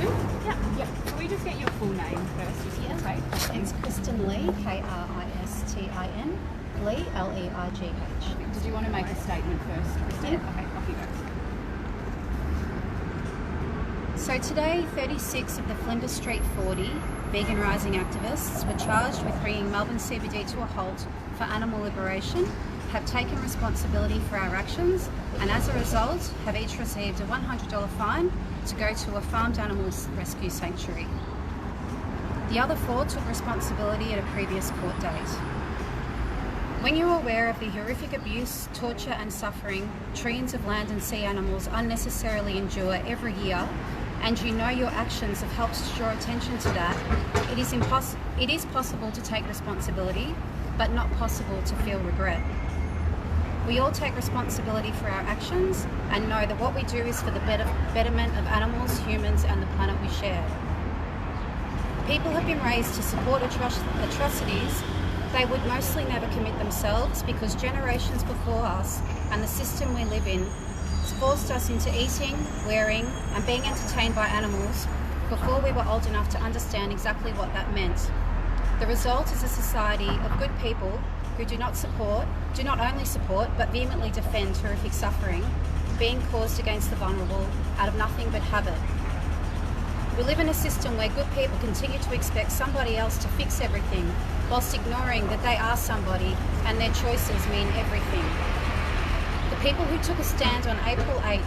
question. Yeah. Yep. Can we just get your full name first? Just Yeah. okay. It's Kristen Lee, Kristin, Lee, Leigh. Did you want to make a statement first, Kristen? Yeah. Okay, off you go. So today, 36 of the Flinders Street 40 vegan rising activists were charged with bringing Melbourne CBD to a halt for animal liberation, have taken responsibility for our actions, and as a result have each received a $100 fine to go to a farmed animals rescue sanctuary. The other 4 took responsibility at a previous court date. When you're aware of the horrific abuse, torture and suffering trillions of land and sea animals unnecessarily endure every year, and you know your actions have helped to draw attention to that, it is possible to take responsibility, but not possible to feel regret. We all take responsibility for our actions and know that what we do is for the betterment of animals, humans and the planet we share. People have been raised to support atrocities they would mostly never commit themselves because generations before us and the system we live in forced us into eating, wearing and being entertained by animals before we were old enough to understand exactly what that meant. The result is a society of good people who do not only support but vehemently defend horrific suffering being caused against the vulnerable out of nothing but habit. We live in a system where good people continue to expect somebody else to fix everything whilst ignoring that they are somebody and their choices mean everything. The people who took a stand on April 8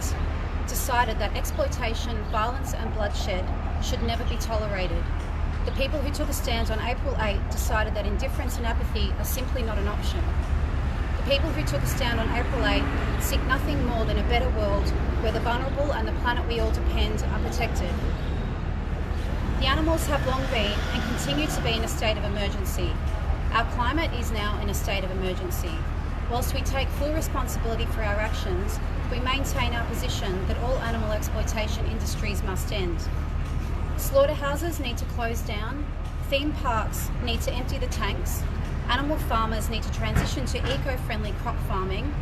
decided that exploitation, violence and bloodshed should never be tolerated. The people who took a stand on April 8 decided that indifference and apathy are simply not an option. The people who took a stand on April 8 seek nothing more than a better world where the vulnerable and the planet we all depend are protected. The animals have long been and continue to be in a state of emergency. Our climate is now in a state of emergency. Whilst we take full responsibility for our actions, we maintain our position that all animal exploitation industries must end. Slaughterhouses need to close down, theme parks need to empty the tanks, animal farmers need to transition to eco-friendly crop farming,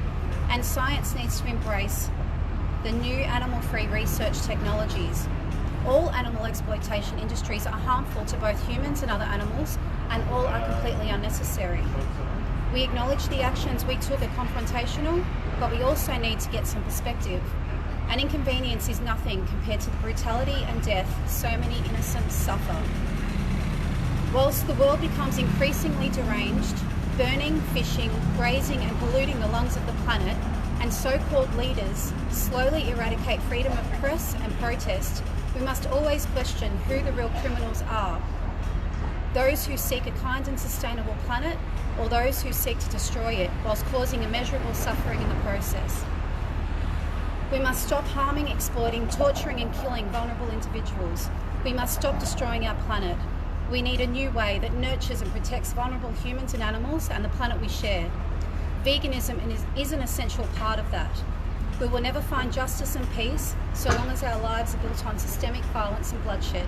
and science needs to embrace the new animal-free research technologies. All animal exploitation industries are harmful to both humans and other animals, and all are completely unnecessary. We acknowledge the actions we took are confrontational, but we also need to get some perspective. An inconvenience is nothing compared to the brutality and death so many innocents suffer. Whilst the world becomes increasingly deranged, burning, fishing, grazing and polluting the lungs of the planet, and so-called leaders slowly eradicate freedom of press and protest, we must always question who the real criminals are. Those who seek a kind and sustainable planet, or those who seek to destroy it whilst causing immeasurable suffering in the process. We must stop harming, exploiting, torturing and killing vulnerable individuals. We must stop destroying our planet. We need a new way that nurtures and protects vulnerable humans and animals and the planet we share. Veganism is an essential part of that. We will never find justice and peace so long as our lives are built on systemic violence and bloodshed.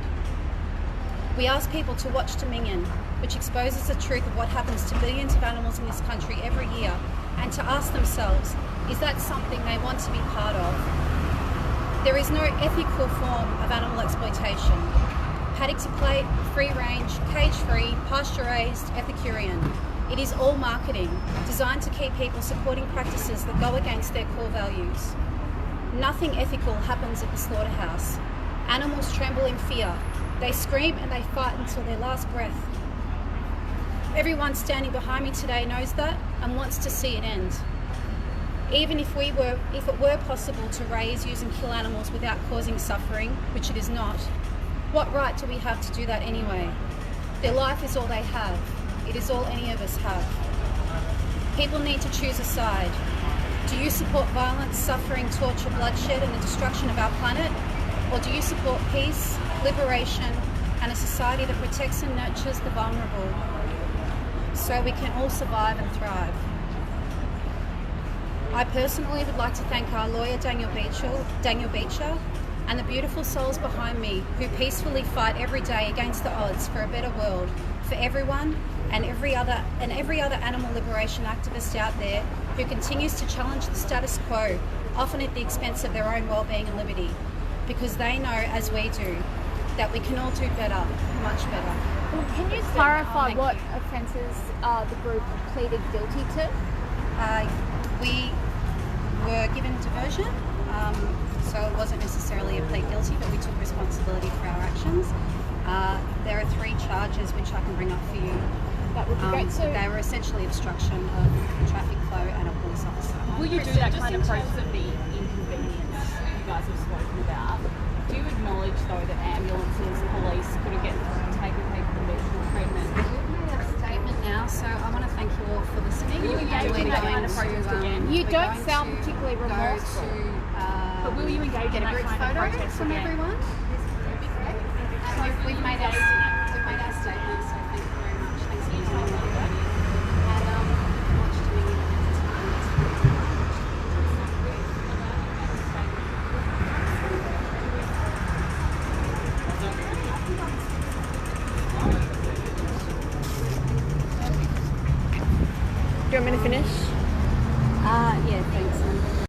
We ask people to watch Dominion, which exposes the truth of what happens to billions of animals in this country every year, and to ask themselves, is that something they want to be part of? There is no ethical form of animal exploitation. Paddock to plate, free range, cage-free, pasture-raised, Epicurean. It is all marketing, designed to keep people supporting practices that go against their core values. Nothing ethical happens at the slaughterhouse. Animals tremble in fear. They scream and they fight until their last breath. Everyone standing behind me today knows that and wants to see it end. Even if it were possible to raise, use and kill animals without causing suffering, which it is not, what right do we have to do that anyway? Their life is all they have. It is all any of us have. People need to choose a side. Do you support violence, suffering, torture, bloodshed and the destruction of our planet? Or do you support peace, liberation and a society that protects and nurtures the vulnerable so we can all survive and thrive? I personally would like to thank our lawyer Daniel Beecher and the beautiful souls behind me who peacefully fight every day against the odds for a better world for everyone and every other animal liberation activist out there who continues to challenge the status quo, often at the expense of their own well-being and liberty, because they know, as we do, that we can all do better, much better. Well, can you clarify Thank what you. offences the group pleaded guilty to? We were given diversion, so it wasn't necessarily a plead guilty, but we took responsibility for our actions. There are 3 charges which I can bring up for you. That would be great. So, They were essentially obstruction of traffic flow and a police officer. Will you do that kind of process of the inconvenience you guys have spoken about? Do you acknowledge though that ambulances, police couldn't get taken people to medical treatment? We've made a statement now, so I want to thank you all for listening. Will you engage in that kind of protest again? you we're don't going sound to particularly go remorseful. to, But will you engage get in a that group kind of photo protest from again? everyone? And we've made our statement, so thank you very much. Thanks for your time, everybody. And much doing in Do you want me to finish? yeah, thanks.